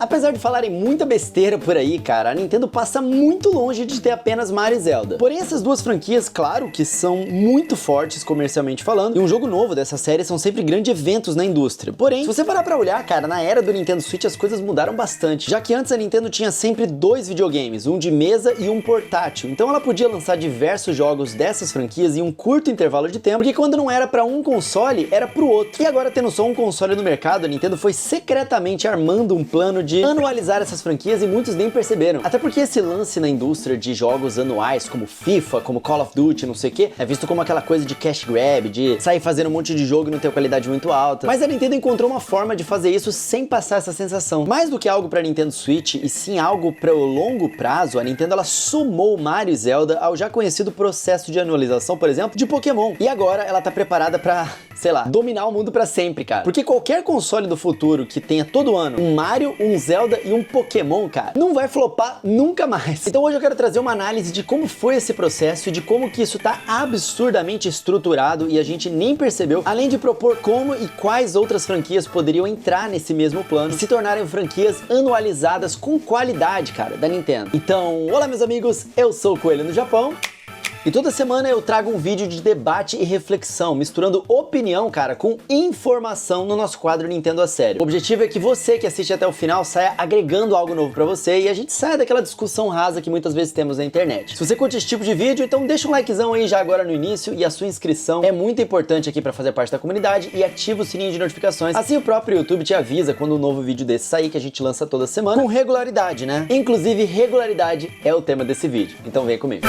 Apesar de falarem muita besteira por aí, cara, a Nintendo passa muito longe de ter apenas Mario e Zelda. Porém, essas duas franquias, claro que são muito fortes comercialmente falando, e um jogo novo dessa série são sempre grandes eventos na indústria. Porém, se você parar pra olhar, cara, na era do Nintendo Switch as coisas mudaram bastante, já que antes a Nintendo tinha sempre dois videogames, um de mesa e um portátil. Então ela podia lançar diversos jogos dessas franquias em um curto intervalo de tempo, porque quando não era pra um console, era pro outro. E agora, tendo só um console no mercado, a Nintendo foi secretamente armando um plano de anualizar essas franquias e muitos nem perceberam. Até porque esse lance na indústria de jogos anuais, como FIFA, como Call of Duty, não sei o que, é visto como aquela coisa de cash grab, de sair fazendo um monte de jogo e não ter qualidade muito alta. Mas a Nintendo encontrou uma forma de fazer isso sem passar essa sensação. Mais do que algo pra Nintendo Switch, e sim algo para o longo prazo, a Nintendo ela sumou Mario e Zelda ao já conhecido processo de anualização, por exemplo, de Pokémon. E agora ela tá preparada pra, sei lá, dominar o mundo pra sempre, cara. Porque qualquer console do futuro que tenha todo ano um Mario, um Zelda e um Pokémon, cara, não vai flopar nunca mais. Então hoje eu quero trazer uma análise de como foi esse processo e de como que isso tá absurdamente estruturado e a gente nem percebeu, além de propor como e quais outras franquias poderiam entrar nesse mesmo plano e se tornarem franquias anualizadas com qualidade, cara, da Nintendo. Então, olá meus amigos, eu sou o Coelho no Japão. E toda semana eu trago um vídeo de debate e reflexão, misturando opinião, cara, com informação no nosso quadro Nintendo a Sério. O objetivo é que você que assiste até o final saia agregando algo novo pra você e a gente saia daquela discussão rasa que muitas vezes temos na internet. Se você curte esse tipo de vídeo, então deixa um likezão aí já agora no início e a sua inscrição é muito importante aqui pra fazer parte da comunidade e ativa o sininho de notificações, assim o próprio YouTube te avisa quando um novo vídeo desse sair, que a gente lança toda semana, com regularidade, né? Inclusive, regularidade é o tema desse vídeo, então vem comigo.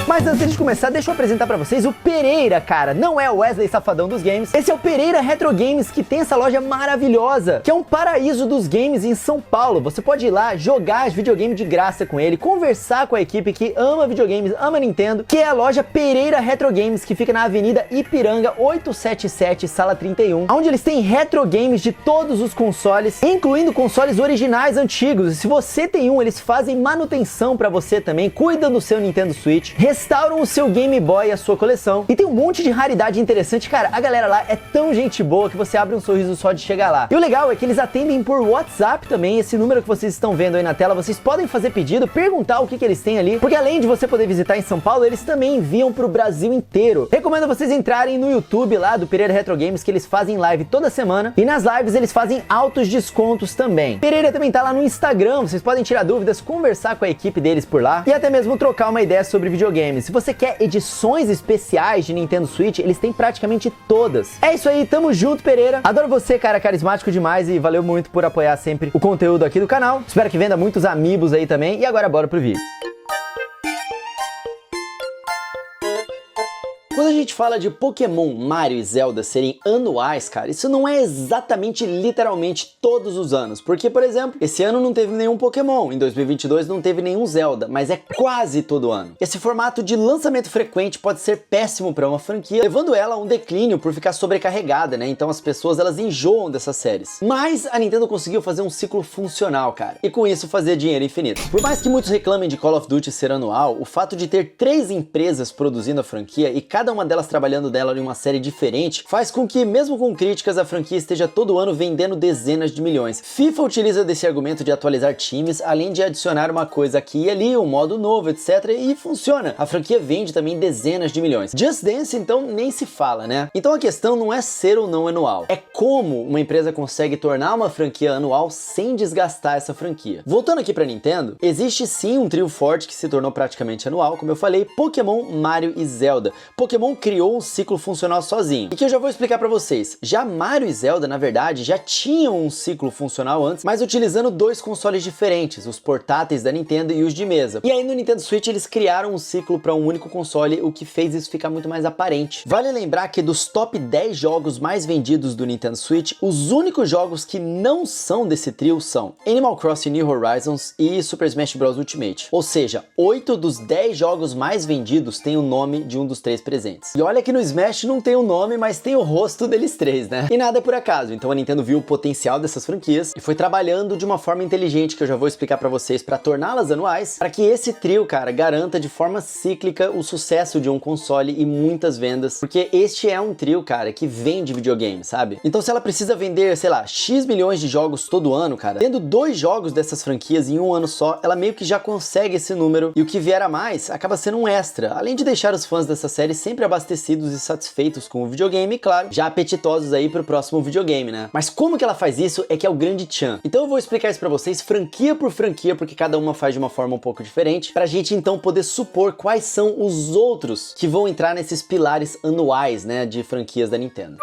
Mas antes de começar, deixa eu apresentar pra vocês o Pereira, cara. Não é o Wesley Safadão dos games. Esse é o Pereira Retro Games, que tem essa loja maravilhosa, que é um paraíso dos games em São Paulo. Você pode ir lá, jogar videogame de graça com ele, conversar com a equipe que ama videogames, ama Nintendo, que é a loja Pereira Retro Games, que fica na Avenida Ipiranga 877, sala 31, onde eles têm retro games de todos os consoles, incluindo consoles originais antigos. E se você tem um, eles fazem manutenção pra você também, cuidam do seu Nintendo Switch, restauram o seu Game Boy e a sua coleção. E tem um monte de raridade interessante. Cara, a galera lá é tão gente boa que você abre um sorriso só de chegar lá. E o legal é que eles atendem por WhatsApp também. Esse número que vocês estão vendo aí na tela, vocês podem fazer pedido, perguntar o que eles têm ali. Porque além de você poder visitar em São Paulo, eles também enviam pro Brasil inteiro. Recomendo vocês entrarem no YouTube lá do Pereira Retro Games, que eles fazem live toda semana. E nas lives eles fazem altos descontos também. Pereira também tá lá no Instagram. Vocês podem tirar dúvidas, conversar com a equipe deles por lá. E até mesmo trocar uma ideia sobre videogames. Se você quer edições especiais de Nintendo Switch, eles têm praticamente todas. É isso aí, tamo junto, Pereira. Adoro você, cara, carismático demais e valeu muito por apoiar sempre o conteúdo aqui do canal. Espero que venda muitos amigos aí também. E agora bora pro vídeo. Quando a gente fala de Pokémon, Mario e Zelda serem anuais, cara, isso não é exatamente literalmente todos os anos. Porque, por exemplo, esse ano não teve nenhum Pokémon, em 2022 não teve nenhum Zelda, mas é quase todo ano. Esse formato de lançamento frequente pode ser péssimo para uma franquia, levando ela a um declínio por ficar sobrecarregada, né? Então as pessoas, elas enjoam dessas séries. Mas a Nintendo conseguiu fazer um ciclo funcional, cara, e com isso fazer dinheiro infinito. Por mais que muitos reclamem de Call of Duty ser anual, o fato de ter 3 empresas produzindo a franquia e cada uma delas trabalhando dela em uma série diferente, faz com que, mesmo com críticas, a franquia esteja todo ano vendendo dezenas de milhões. FIFA utiliza desse argumento de atualizar times, além de adicionar uma coisa aqui e ali, um modo novo, etc. E funciona. A franquia vende também dezenas de milhões. Just Dance, então, nem se fala, né? Então a questão não é ser ou não anual. É como uma empresa consegue tornar uma franquia anual sem desgastar essa franquia. Voltando aqui pra Nintendo, existe sim um trio forte que se tornou praticamente anual, como eu falei, Pokémon, Mario e Zelda. Pokémon criou um ciclo funcional sozinho, e que eu já vou explicar pra vocês. Já Mario e Zelda, na verdade, já tinham um ciclo funcional antes, mas utilizando dois consoles diferentes, os portáteis da Nintendo e os de mesa. E aí no Nintendo Switch eles criaram um ciclo para um único console, o que fez isso ficar muito mais aparente. Vale lembrar que dos top 10 jogos mais vendidos do Nintendo Switch, os únicos jogos que não são desse trio são Animal Crossing New Horizons e Super Smash Bros. Ultimate. Ou seja, 8 dos 10 jogos mais vendidos têm o nome de um dos três presentes. presentes. E olha que no Smash não tem o nome, mas tem o rosto deles três, né? E nada é por acaso, então a Nintendo viu o potencial dessas franquias e foi trabalhando de uma forma inteligente, que eu já vou explicar pra vocês, pra torná-las anuais, para que esse trio, cara, garanta de forma cíclica o sucesso de um console e muitas vendas, porque este é um trio, cara, que vende videogame, sabe? Então se ela precisa vender, sei lá, X milhões de jogos todo ano, cara, tendo 2 jogos dessas franquias em um ano só, ela meio que já consegue esse número, e o que vier a mais acaba sendo um extra, além de deixar os fãs dessa série sempre abastecidos e satisfeitos com o videogame, e claro, já apetitosos aí pro próximo videogame, né? Mas como que ela faz isso é que é o grande tchan. Então eu vou explicar isso pra vocês franquia por franquia, porque cada uma faz de uma forma um pouco diferente, pra gente então poder supor quais são os outros que vão entrar nesses pilares anuais, né, de franquias da Nintendo.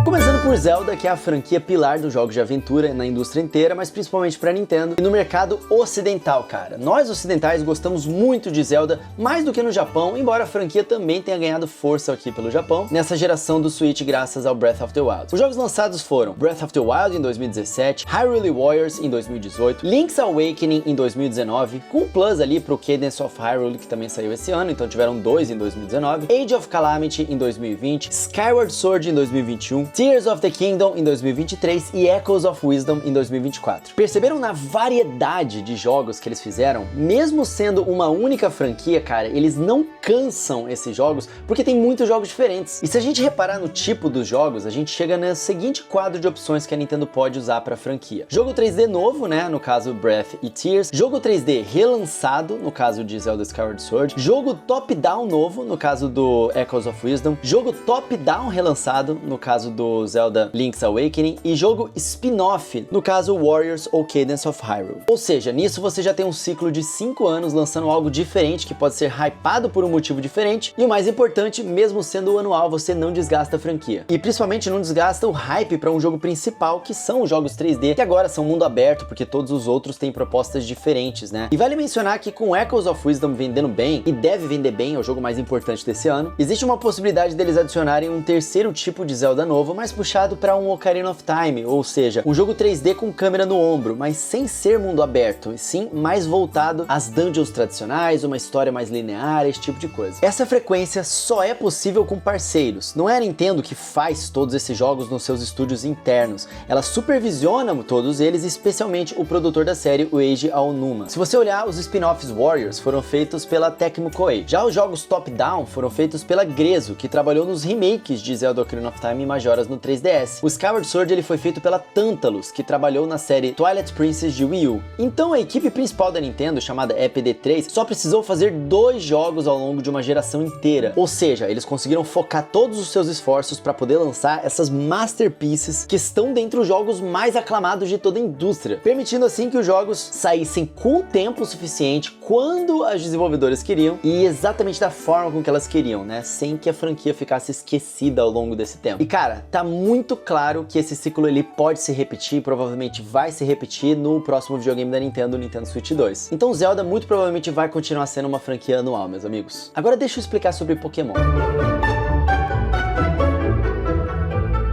Começando por Zelda, que é a franquia pilar dos jogos de aventura na indústria inteira, mas principalmente pra Nintendo e no mercado ocidental, cara. Nós ocidentais gostamos muito de Zelda, mais do que no Japão, embora a franquia também tenha ganhado força aqui pelo Japão, nessa geração do Switch graças ao Breath of the Wild. Os jogos lançados foram Breath of the Wild em 2017, Hyrule Warriors em 2018, Link's Awakening em 2019, com um plus ali pro Cadence of Hyrule, que também saiu esse ano, então tiveram 2 em 2019, Age of Calamity em 2020, Skyward Sword em 2021, Tears of the Kingdom em 2023 e Echoes of Wisdom em 2024. Perceberam na variedade de jogos que eles fizeram? Mesmo sendo uma única franquia, cara, eles não cansam esses jogos porque tem muitos jogos diferentes. E se a gente reparar no tipo dos jogos, a gente chega no seguinte quadro de opções que a Nintendo pode usar para a franquia. Jogo 3D novo, né, no caso Breath e Tears. Jogo 3D relançado, no caso de Zelda Skyward Sword. Jogo top-down novo, no caso do Echoes of Wisdom. Jogo top-down relançado, no caso do Zelda Link's Awakening, e jogo spin-off, no caso Warriors ou Cadence of Hyrule. Ou seja, nisso você já tem um ciclo de 5 anos lançando algo diferente que pode ser hypado por um motivo diferente, e o mais importante, mesmo sendo o anual, você não desgasta a franquia. E principalmente não desgasta o hype para um jogo principal, que são os jogos 3D, que agora são mundo aberto, porque todos os outros têm propostas diferentes, né? E vale mencionar que com Echoes of Wisdom vendendo bem, e deve vender bem, é o jogo mais importante desse ano, existe uma possibilidade deles adicionarem um terceiro tipo de Zelda novo, mais puxado para um Ocarina of Time, ou seja, um jogo 3D com câmera no ombro, mas sem ser mundo aberto, e sim mais voltado às dungeons tradicionais, uma história mais linear, esse tipo de coisa. Essa frequência só é possível com parceiros. Não é a Nintendo que faz todos esses jogos nos seus estúdios internos, ela supervisiona todos eles, especialmente o produtor da série, o Eiji Aonuma. Se você olhar, os spin-offs Warriors foram feitos pela Tecmo Koei. Já os jogos top-down foram feitos pela Grezzo, que trabalhou nos remakes de Zelda Ocarina of Time e Majora's no 3DS. O Skyward Sword ele foi feito pela Tantalus, que trabalhou na série Twilight Princess de Wii U. Então a equipe principal da Nintendo, chamada EPD3, só precisou fazer 2 jogos ao longo de uma geração inteira. Ou seja, eles conseguiram focar todos os seus esforços para poder lançar essas masterpieces que estão dentre os jogos mais aclamados de toda a indústria, permitindo assim que os jogos saíssem com o tempo suficiente, quando as desenvolvedoras queriam e exatamente da forma com que elas queriam, né? Sem que a franquia ficasse esquecida ao longo desse tempo. E cara, tá muito claro que esse ciclo ele pode se repetir, provavelmente vai se repetir no próximo videogame da Nintendo, o Nintendo Switch 2. Então Zelda muito provavelmente vai continuar sendo uma franquia anual, meus amigos. Agora deixa eu explicar sobre Pokémon.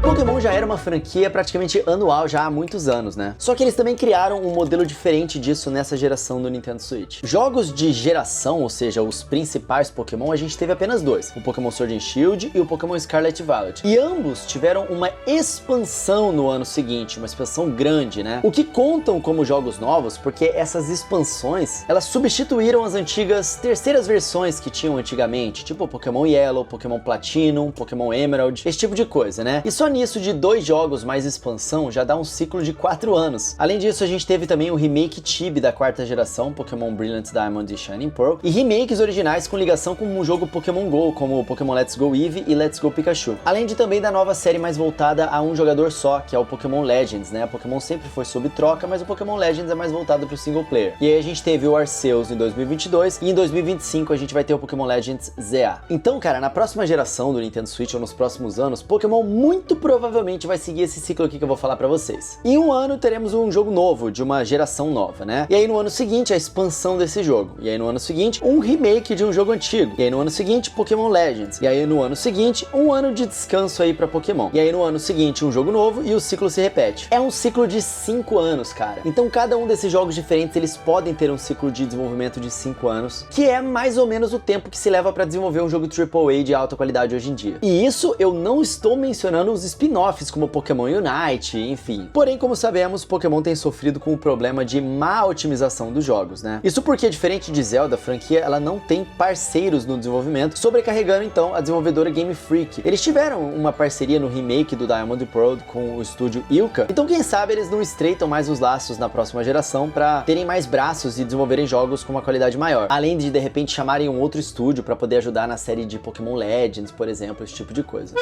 Pokémon já era uma franquia praticamente anual já há muitos anos, né? Só que eles também criaram um modelo diferente disso nessa geração do Nintendo Switch. Jogos de geração, ou seja, os principais Pokémon, a gente teve apenas 2, o Pokémon Sword and Shield e o Pokémon Scarlet Violet. E ambos tiveram uma expansão no ano seguinte, uma expansão grande, né? O que contam como jogos novos, porque essas expansões, elas substituíram as antigas terceiras versões que tinham antigamente, tipo Pokémon Yellow, Pokémon Platinum, Pokémon Emerald, esse tipo de coisa, né? E só nisso de 2 jogos mais expansão já dá um ciclo de 4 anos. Além disso, a gente teve também o remake Chibi da 4ª geração, Pokémon Brilliant Diamond e Shining Pearl, e remakes originais com ligação com um jogo Pokémon GO, como o Pokémon Let's Go Eevee e Let's Go Pikachu. Além de também da nova série mais voltada a um jogador só, que é o Pokémon Legends, né? O Pokémon sempre foi sob troca, mas o Pokémon Legends é mais voltado para o single player. E aí a gente teve o Arceus em 2022 e em 2025 a gente vai ter o Pokémon Legends ZA. Então, cara, na próxima geração do Nintendo Switch ou nos próximos anos, Pokémon muito provavelmente provavelmente vai seguir esse ciclo aqui que eu vou falar pra vocês. Em um ano teremos um jogo novo, de uma geração nova, né? E aí no ano seguinte a expansão desse jogo. E aí no ano seguinte um remake de um jogo antigo. E aí no ano seguinte Pokémon Legends. E aí no ano seguinte um ano de descanso aí pra Pokémon. E aí no ano seguinte um jogo novo e o ciclo se repete. É um ciclo de 5 anos, cara. Então cada um desses jogos diferentes eles podem ter um ciclo de desenvolvimento de 5 anos, que é mais ou menos o tempo que se leva pra desenvolver um jogo AAA de alta qualidade hoje em dia. E isso eu não estou mencionando os spin-offs como Pokémon Unite, enfim. Porém, como sabemos, Pokémon tem sofrido com o problema de má otimização dos jogos, né? Isso porque, diferente de Zelda, a franquia ela não tem parceiros no desenvolvimento, sobrecarregando então a desenvolvedora Game Freak. Eles tiveram uma parceria no remake do Diamond Pearl com o estúdio Ilka, então quem sabe eles não estreitam mais os laços na próxima geração para terem mais braços e desenvolverem jogos com uma qualidade maior, além de repente chamarem um outro estúdio para poder ajudar na série de Pokémon Legends, por exemplo, esse tipo de coisa.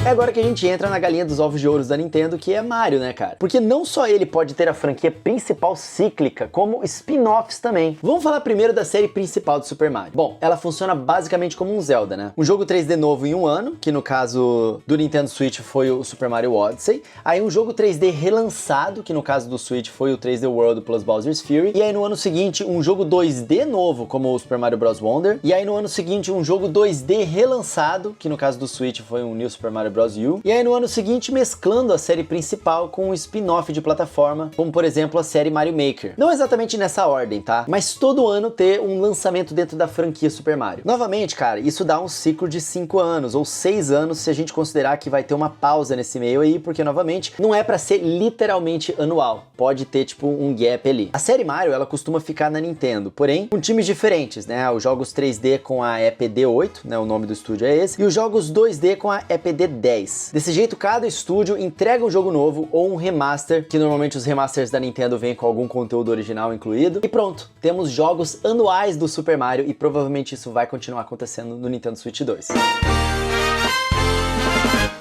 É agora que a gente entra na galinha dos ovos de ouro da Nintendo, que é Mario, né, cara? Porque não só ele pode ter a franquia principal cíclica, como spin-offs também. Vamos falar primeiro da série principal de Super Mario. Bom, ela funciona basicamente como um Zelda, né? Um jogo 3D novo em um ano, que no caso do Nintendo Switch foi o Super Mario Odyssey. Aí um jogo 3D relançado, que no caso do Switch foi o 3D World plus Bowser's Fury. E aí no ano seguinte um jogo 2D novo, como o Super Mario Bros. Wonder. E aí no ano seguinte um jogo 2D relançado, que no caso do Switch foi um New Super Mario Bros. U. E aí no ano seguinte mesclando a série principal com um spin-off de plataforma, como por exemplo a série Mario Maker. Não exatamente nessa ordem, tá? Mas todo ano ter um lançamento dentro da franquia Super Mario. Novamente, cara, isso dá um ciclo de 5 anos, ou 6 anos se a gente considerar que vai ter uma pausa nesse meio aí, porque novamente, não é pra ser literalmente anual. Pode ter tipo um gap ali. A série Mario, ela costuma ficar na Nintendo, porém com times diferentes, né? Os jogos 3D com a EPD8, né? O nome do estúdio é esse, e os jogos 2D com a EPD10. Desse jeito, cada estúdio entrega um jogo novo ou um remaster, que normalmente os remasters da Nintendo vêm com algum conteúdo original incluído. E pronto, temos jogos anuais do Super Mario e provavelmente isso vai continuar acontecendo no Nintendo Switch 2.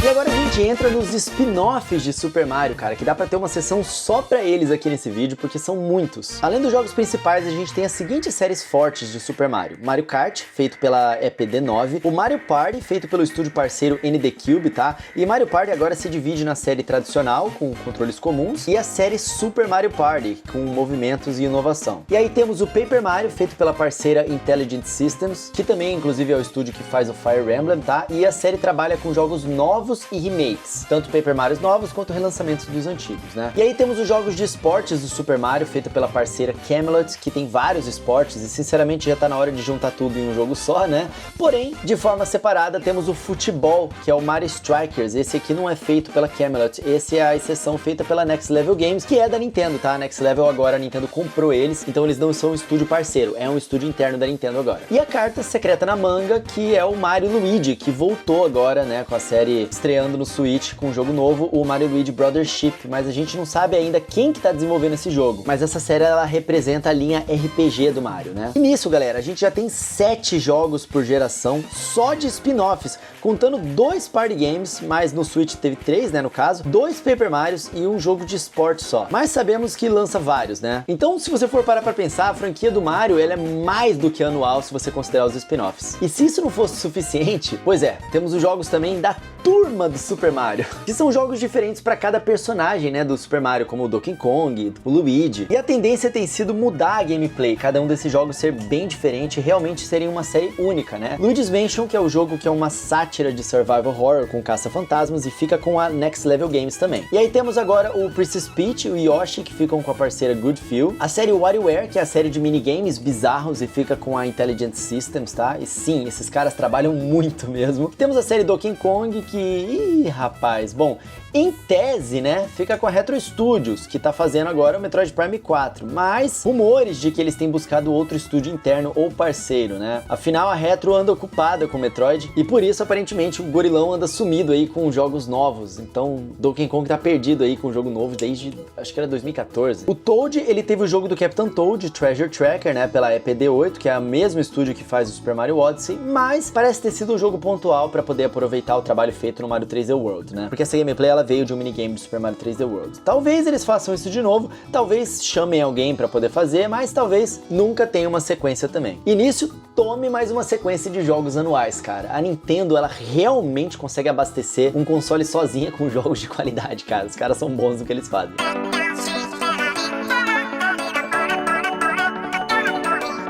E agora a gente entra nos spin-offs de Super Mario, cara, que dá pra ter uma sessão só pra eles aqui nesse vídeo, porque são muitos. Além dos jogos principais, a gente tem as seguintes séries fortes de Super Mario. Mario Kart, feito pela EPD9, o Mario Party, feito pelo estúdio parceiro ND Cube, tá? E Mario Party agora se divide na série tradicional, com controles comuns, e a série Super Mario Party, com movimentos e inovação. E aí temos o Paper Mario, feito pela parceira Intelligent Systems, que também, inclusive, é o estúdio que faz o Fire Emblem, tá? E a série trabalha com jogos novos e remakes, tanto Paper Marios novos quanto relançamentos dos antigos, né? E aí temos os jogos de esportes do Super Mario, feito pela parceira Camelot, que tem vários esportes e sinceramente já tá na hora de juntar tudo em um jogo só, né? Porém, de forma separada, temos o futebol, que é o Mario Strikers. Esse aqui não é feito pela Camelot, esse é a exceção feita pela Next Level Games, que é da Nintendo, tá? A Next Level agora a Nintendo comprou eles, então eles não são um estúdio parceiro, é um estúdio interno da Nintendo agora. E a carta secreta na manga, que é o Mario Luigi, que voltou agora, né, com a série estreando no Switch com um jogo novo, o Mario Luigi Brothership, mas a gente não sabe ainda quem que tá desenvolvendo esse jogo, mas essa série ela representa a linha RPG do Mario, né? E nisso, galera, a gente já tem 7 jogos por geração só de spin-offs, contando 2 party games, mas no Switch teve 3, né, no caso, 2 Paper Marios e um jogo de esporte só. Mas sabemos que lança vários, né? Então, se você for parar pra pensar, a franquia do Mario, ela é mais do que anual se você considerar os spin-offs. E se isso não fosse suficiente, pois é, temos os jogos também da turma do Super Mario, que são jogos diferentes para cada personagem, né, do Super Mario, como o Donkey Kong, o Luigi. E a tendência tem sido mudar a gameplay, cada um desses jogos ser bem diferente e realmente serem uma série única, né? Luigi's Mansion, que é o jogo que é uma sátira de survival horror com caça-fantasmas e fica com a Next Level Games também. E aí temos agora o Princess Peach e o Yoshi, que ficam com a parceira Good Feel. A série WarioWare, que é a série de minigames bizarros e fica com a Intelligent Systems, tá? E sim, esses caras trabalham muito mesmo. Temos a série Donkey Kong, que... Ih, rapaz, bom... Em tese, né, fica com a Retro Studios, que tá fazendo agora o Metroid Prime 4, mas rumores de que eles têm buscado outro estúdio interno ou parceiro, né? Afinal, a Retro anda ocupada com o Metroid e por isso, aparentemente, o gorilão anda sumido aí com jogos novos. Então, Donkey Kong tá perdido aí com um jogo novo desde, acho que era 2014. O Toad, ele teve o jogo do Captain Toad, Treasure Tracker, né, pela EPD8, que é o mesmo estúdio que faz o Super Mario Odyssey, mas parece ter sido um jogo pontual para poder aproveitar o trabalho feito no Mario 3D World, né? Porque essa gameplay, ela veio de um minigame do Super Mario 3D World. Talvez eles façam isso de novo, talvez chamem alguém pra poder fazer, mas talvez nunca tenha uma sequência também. E nisso, tome mais uma sequência de jogos anuais, cara. A Nintendo, ela realmente consegue abastecer um console sozinha com jogos de qualidade, cara. Os caras são bons no que eles fazem.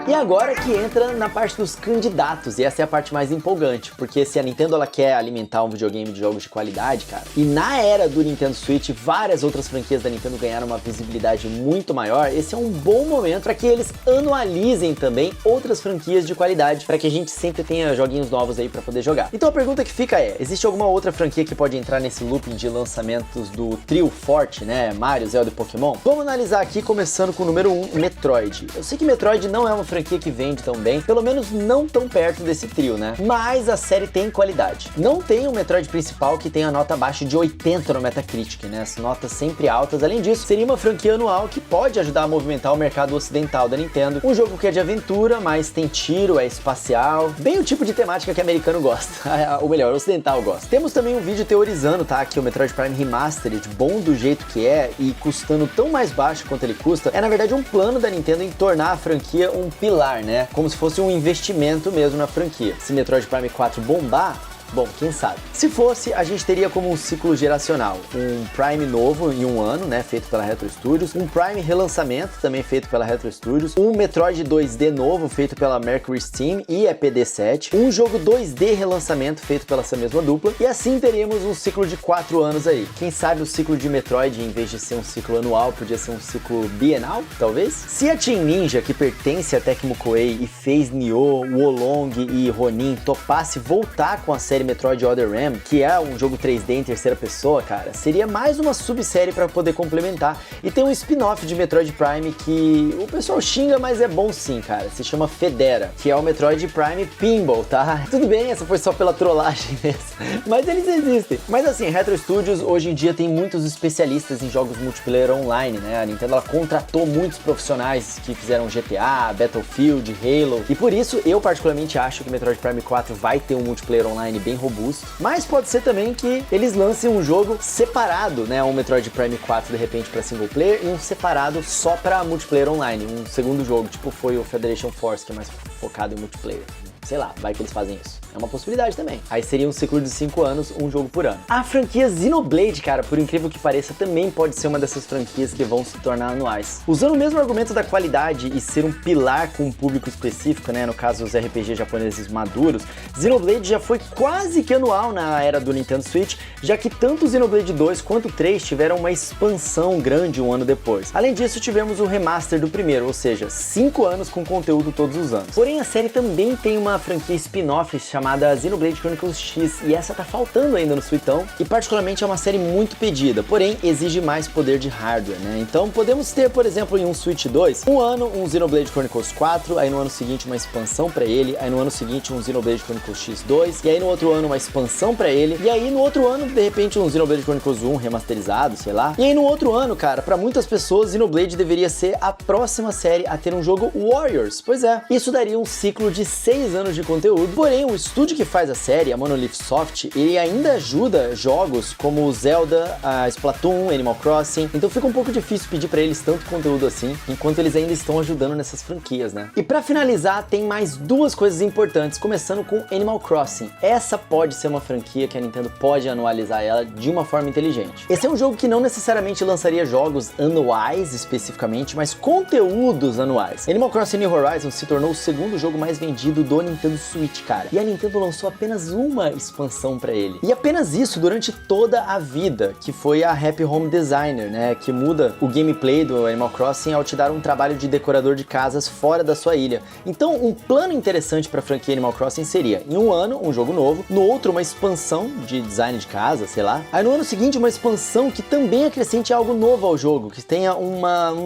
E agora que entra na parte dos candidatos, e essa é a parte mais empolgante, porque se a Nintendo ela quer alimentar um videogame de jogos de qualidade, cara, e na era do Nintendo Switch várias outras franquias da Nintendo ganharam uma visibilidade muito maior, esse é um bom momento para que eles anualizem também outras franquias de qualidade, para que a gente sempre tenha joguinhos novos aí para poder jogar. Então a pergunta que fica é, existe alguma outra franquia que pode entrar nesse looping de lançamentos do trio forte, né, Mario, Zelda e Pokémon? Vamos analisar aqui começando com o número 1, Metroid. Eu sei que Metroid não é uma franquia que vende tão bem, pelo menos não tão perto desse trio, né? Mas a série tem qualidade. Não tem um Metroid principal que tenha nota abaixo de 80 no Metacritic, né? As notas sempre altas. Além disso, seria uma franquia anual que pode ajudar a movimentar o mercado ocidental da Nintendo. Um jogo que é de aventura, mas tem tiro, é espacial. Bem o tipo de temática que o americano gosta. Ou melhor, o ocidental gosta. Temos também um vídeo teorizando, tá? Que o Metroid Prime Remastered, bom do jeito que é e custando tão mais baixo quanto ele custa, é na verdade um plano da Nintendo em tornar a franquia um pilar, né? Como se fosse um investimento mesmo na franquia. Se Metroid Prime 4 bombar, bom, quem sabe? Se fosse, a gente teria como um ciclo geracional, um Prime novo em um ano, né, feito pela Retro Studios, um Prime relançamento, também feito pela Retro Studios, um Metroid 2D novo, feito pela Mercury Steam e EPD7, um jogo 2D relançamento feito pela essa mesma dupla, e assim teríamos um ciclo de 4 anos aí. Quem sabe o ciclo de Metroid, em vez de ser um ciclo anual, podia ser um ciclo bienal, talvez? Se a Team Ninja, que pertence a Tecmo Koei e fez Nioh, Wolong e Ronin, topasse voltar com a série Metroid Other M, que é um jogo 3D em terceira pessoa, cara, seria mais uma subsérie para poder complementar. E tem um spin-off de Metroid Prime que o pessoal xinga, mas é bom sim, cara. Se chama Federa, que é o Metroid Prime Pinball, tá? Tudo bem, essa foi só pela trollagem mesmo, mas eles existem. Mas assim, Retro Studios hoje em dia tem muitos especialistas em jogos multiplayer online, né? A Nintendo ela contratou muitos profissionais que fizeram GTA, Battlefield, Halo, e por isso eu particularmente acho que Metroid Prime 4 vai ter um multiplayer online bem robusto, mas pode ser também que eles lancem um jogo separado, né, um Metroid Prime 4 de repente para single player e um separado só para multiplayer online, um segundo jogo, tipo foi o Federation Force, que é mais focado em multiplayer. Sei lá, vai que eles fazem isso. É uma possibilidade também. Aí seria um ciclo de 5 anos, um jogo por ano. A franquia Xenoblade, cara, por incrível que pareça, também pode ser uma dessas franquias que vão se tornar anuais. Usando o mesmo argumento da qualidade e ser um pilar com um público específico, né, no caso os RPG japoneses maduros, Xenoblade já foi quase que anual na era do Nintendo Switch, já que tanto o Xenoblade 2 quanto o 3 tiveram uma expansão grande um ano depois. Além disso, tivemos o remaster do primeiro, ou seja, 5 anos com conteúdo todos os anos. Porém, a série também tem uma franquia spin-off chamada Xenoblade Chronicles X, e essa tá faltando ainda no Suitão, e particularmente é uma série muito pedida, porém exige mais poder de hardware, né? Então podemos ter, por exemplo, em um Switch 2, um ano um Xenoblade Chronicles 4, aí no ano seguinte uma expansão pra ele, aí no ano seguinte um Xenoblade Chronicles X2, e aí no outro ano uma expansão pra ele, e aí no outro ano, de repente, um Xenoblade Chronicles 1 remasterizado, sei lá. E aí no outro ano, cara, pra muitas pessoas, Xenoblade deveria ser a próxima série a ter um jogo Warriors. Pois é, isso daria um ciclo de 6 anos de conteúdo, porém o estúdio que faz a série, a Monolith Soft, ele ainda ajuda jogos como o Zelda, a Splatoon, Animal Crossing, então fica um pouco difícil pedir pra eles tanto conteúdo assim, enquanto eles ainda estão ajudando nessas franquias, né? E pra finalizar, tem mais duas coisas importantes, começando com Animal Crossing. Essa pode ser uma franquia que a Nintendo pode anualizar ela de uma forma inteligente. Esse é um jogo que não necessariamente lançaria jogos anuais especificamente, mas conteúdos anuais. Animal Crossing New Horizons se tornou o segundo jogo mais vendido do Nintendo Switch, cara. E a Nintendo lançou apenas uma expansão pra ele. E apenas isso durante toda a vida, que foi a Happy Home Designer, né? Que muda o gameplay do Animal Crossing ao te dar um trabalho de decorador de casas fora da sua ilha. Então, um plano interessante pra franquia Animal Crossing seria, em um ano, um jogo novo, no outro, uma expansão de design de casa, sei lá. Aí no ano seguinte, uma expansão que também acrescente algo novo ao jogo, que tenha um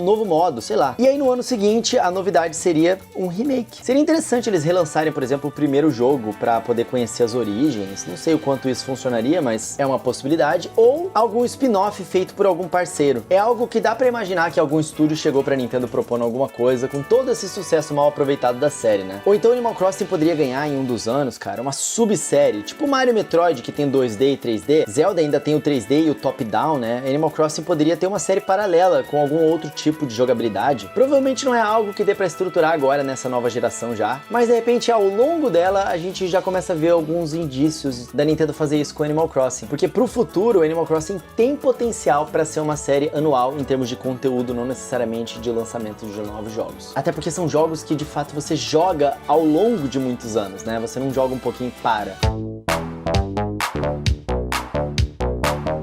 novo modo, sei lá. E aí no ano seguinte, a novidade seria um remake. Seria interessante eles relançarem, por por exemplo, o primeiro jogo pra poder conhecer as origens. Não sei o quanto isso funcionaria, mas é uma possibilidade. Ou algum spin-off feito por algum parceiro. É algo que dá pra imaginar que algum estúdio chegou pra Nintendo propondo alguma coisa com todo esse sucesso mal aproveitado da série, né? Ou então Animal Crossing poderia ganhar em um dos anos, cara, uma subsérie, tipo Mario Metroid, que tem 2D e 3D, Zelda ainda tem o 3D e o top-down, né? Animal Crossing poderia ter uma série paralela com algum outro tipo de jogabilidade. Provavelmente não é algo que dê pra estruturar agora nessa nova geração já, mas de repente ao longo dela a gente já começa a ver alguns indícios da Nintendo fazer isso com Animal Crossing, porque pro futuro Animal Crossing tem potencial pra ser uma série anual em termos de conteúdo, não necessariamente de lançamento de novos jogos. Até porque são jogos que de fato você joga ao longo de muitos anos, né? Você não joga um pouquinho e para.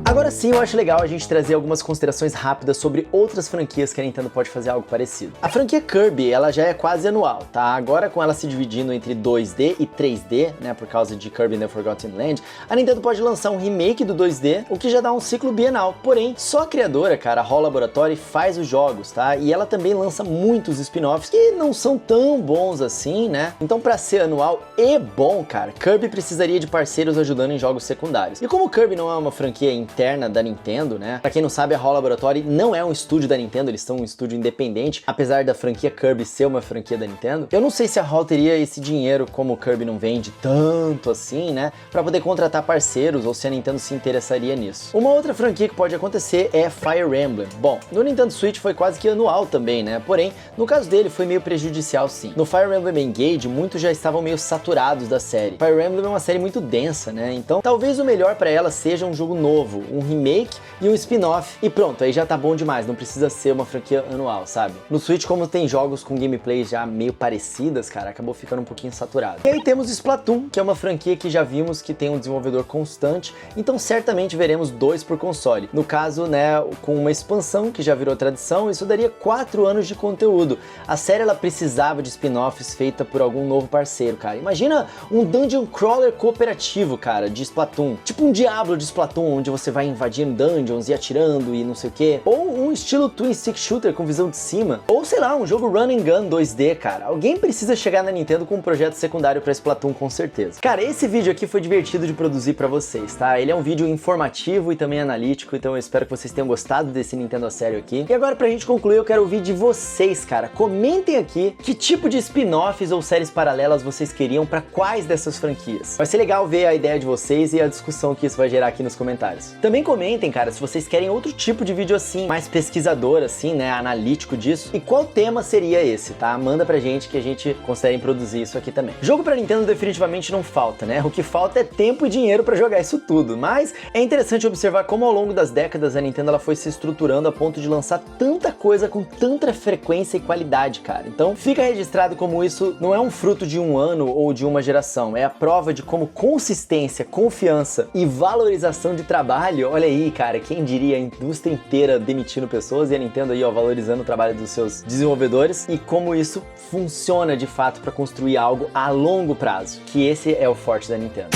Agora sim, eu acho legal a gente trazer algumas considerações rápidas sobre outras franquias que a Nintendo pode fazer algo parecido. A franquia Kirby, ela já é quase anual, tá? Agora com ela se dividindo entre 2D e 3D, né, por causa de Kirby and the Forgotten Land, a Nintendo pode lançar um remake do 2D, o que já dá um ciclo bienal. Porém, só a criadora, cara, a HAL Laboratory, faz os jogos, tá? E ela também lança muitos spin-offs que não são tão bons assim, né? Então, pra ser anual e bom, cara, Kirby precisaria de parceiros ajudando em jogos secundários. E como Kirby não é uma franquia interna da Nintendo, né? Pra quem não sabe, a HAL Laboratory não é um estúdio da Nintendo, eles são um estúdio independente, apesar da franquia Kirby ser uma franquia da Nintendo. Eu não sei se a HAL teria esse dinheiro, como o Kirby não vende tanto assim, né? Pra poder contratar parceiros, ou se a Nintendo se interessaria nisso. Uma outra franquia que pode acontecer é Fire Emblem. Bom, no Nintendo Switch foi quase que anual também, né? Porém, no caso dele foi meio prejudicial sim. No Fire Emblem Engage, muitos já estavam meio saturados da série. Fire Emblem é uma série muito densa, né? Então, talvez o melhor pra ela seja um jogo novo, um remake e um spin-off, e pronto, aí já tá bom demais, não precisa ser uma franquia anual, sabe? No Switch, como tem jogos com gameplays já meio parecidas, cara, acabou ficando um pouquinho saturado. E aí temos Splatoon, que é uma franquia que já vimos que tem um desenvolvedor constante, então certamente veremos 2 por console. No caso, né, com uma expansão que já virou tradição, isso daria 4 anos de conteúdo. A série, ela precisava de spin-offs feita por algum novo parceiro, cara. Imagina um Dungeon Crawler cooperativo, cara, de Splatoon. Tipo um Diablo de Splatoon, onde você vai invadindo dungeons e atirando e não sei o que. Ou um estilo Twin Stick Shooter com visão de cima. Ou sei lá, um jogo Run and Gun 2D, cara. Alguém precisa chegar na Nintendo com um projeto secundário pra Splatoon, com certeza. Cara, esse vídeo aqui foi divertido de produzir pra vocês, tá? Ele é um vídeo informativo e também analítico, então eu espero que vocês tenham gostado desse Nintendo a sério aqui. E agora, pra gente concluir, eu quero ouvir de vocês, cara. Comentem aqui que tipo de spin-offs ou séries paralelas vocês queriam pra quais dessas franquias. Vai ser legal ver a ideia de vocês e a discussão que isso vai gerar aqui nos comentários. Também comentem, cara, se vocês querem outro tipo de vídeo assim, mais pesquisador assim, né, analítico disso, e qual tema seria esse, tá? Manda pra gente que a gente considere produzir isso aqui também. Jogo pra Nintendo definitivamente não falta, né? O que falta é tempo e dinheiro pra jogar isso tudo, mas é interessante observar como ao longo das décadas a Nintendo ela foi se estruturando a ponto de lançar tanta coisa com tanta frequência e qualidade, cara. Então fica registrado como isso não é um fruto de um ano ou de uma geração, é a prova de como consistência, confiança e valorização de trabalho, olha aí, cara, quem diria a indústria inteira demitindo pessoas e a Nintendo aí, ó, valorizando o trabalho dos seus desenvolvedores e como isso funciona de fato para construir algo a longo prazo, que esse é o forte da Nintendo.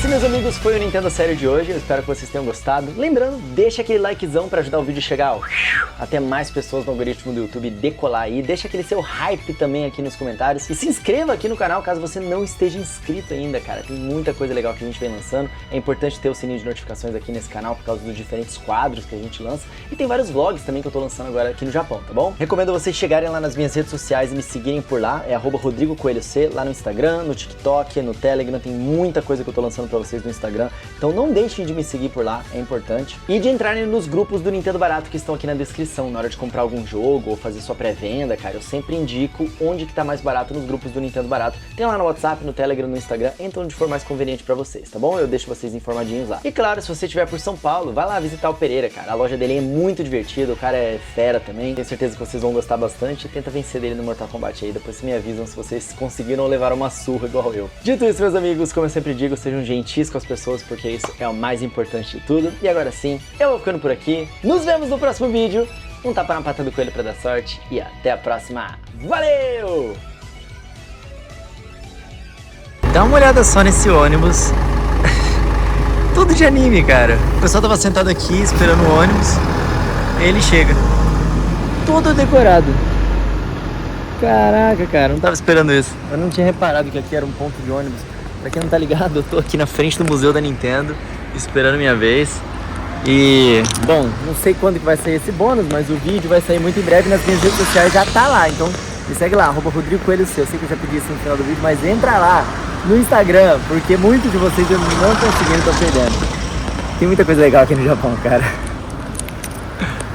Meus amigos, foi o Nintendo Série de hoje, eu espero que vocês tenham gostado. Lembrando, deixa aquele likezão pra ajudar o vídeo a chegar até mais pessoas no algoritmo do YouTube decolar aí. Deixa aquele seu hype também aqui nos comentários. E se inscreva aqui no canal caso você não esteja inscrito ainda, cara. Tem muita coisa legal que a gente vem lançando. É importante ter o sininho de notificações aqui nesse canal por causa dos diferentes quadros que a gente lança. E tem vários vlogs também que eu tô lançando agora aqui no Japão, tá bom? Recomendo vocês chegarem lá nas minhas redes sociais e me seguirem por lá. É @RodrigoCoelhoC, lá no Instagram, no TikTok, no Telegram. Tem muita coisa que eu tô lançando pra vocês no Instagram, então não deixem de me seguir por lá, é importante. E de entrarem nos grupos do Nintendo Barato que estão aqui na descrição, na hora de comprar algum jogo ou fazer sua pré-venda, cara, eu sempre indico onde que tá mais barato nos grupos do Nintendo Barato. Tem lá no WhatsApp, no Telegram, no Instagram, então onde for mais conveniente pra vocês, tá bom? Eu deixo vocês informadinhos lá. E claro, se você estiver por São Paulo, vai lá visitar o Pereira, cara, a loja dele é muito divertida, o cara é fera também, tenho certeza que vocês vão gostar bastante. Tenta vencer dele no Mortal Kombat aí, depois me avisam se vocês conseguiram levar uma surra igual eu. Dito isso, meus amigos, como eu sempre digo, sejam gentis com as pessoas, porque isso é o mais importante de tudo. E agora sim, eu vou ficando por aqui. Nos vemos no próximo vídeo. Um tapa na pata do coelho pra dar sorte. E até a próxima. Valeu! Dá uma olhada só nesse ônibus. Tudo de anime, cara. O pessoal tava sentado aqui esperando o ônibus. E ele chega. Todo decorado. Caraca, cara, não tava esperando isso. Eu não tinha reparado que aqui era um ponto de ônibus. Pra quem não tá ligado, eu tô aqui na frente do museu da Nintendo, esperando minha vez. E, bom, não sei quando que vai sair esse bônus, mas o vídeo vai sair muito em breve nas minhas redes sociais, já tá lá. Então me segue lá, @RodrigoCoelhoC. Eu sei que eu já pedi isso no final do vídeo, mas entra lá no Instagram, porque muitos de vocês eu não conseguiram, estão perdendo. Tem muita coisa legal aqui no Japão, cara.